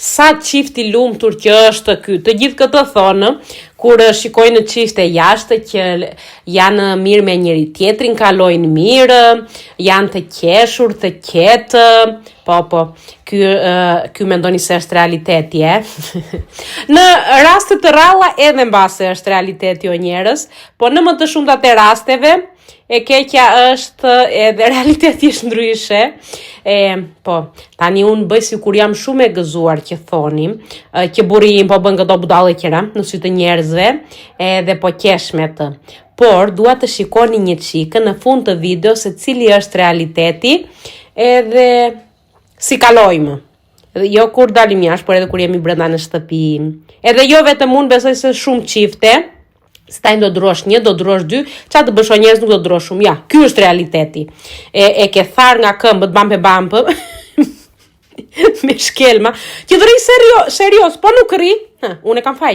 sa qift I lumtur që është ky. Të gjithë këtë thonë kur shikojnë çifte jashtë që janë mirë me njëri tjetrin, kalojnë mirë, janë të qeshur, të qetë. Po, ky mendoni se është realiteti, Në raste të ralla edhe mbase është realiteti o njerëz, po në më të shumtat e rasteve e keqja është edhe realiteti është ndryshe. Po, tani unë bëj si kur jam shumë e gëzuar që thonim, që burri im po bën këto budallë qëra në sy të njerëzve, edhe po qesh me të. Por, dua të shikoni një çikë në fund të video se cili është realiteti, edhe si kalojmë. Jo kur dalim jashtë, por edhe kur jemi brenda në shtëpi. Edhe jo vetëm unë, besoj se shumë çifte, stajnë do drosh 1, do drosh 2, qa të bësho njerëz nuk do drosh shumë. Ja, ky është realiteti. E ke thar nga këmbët, bampe, me shkelma, që të rri serios, po nuk rri, unë e kam faj.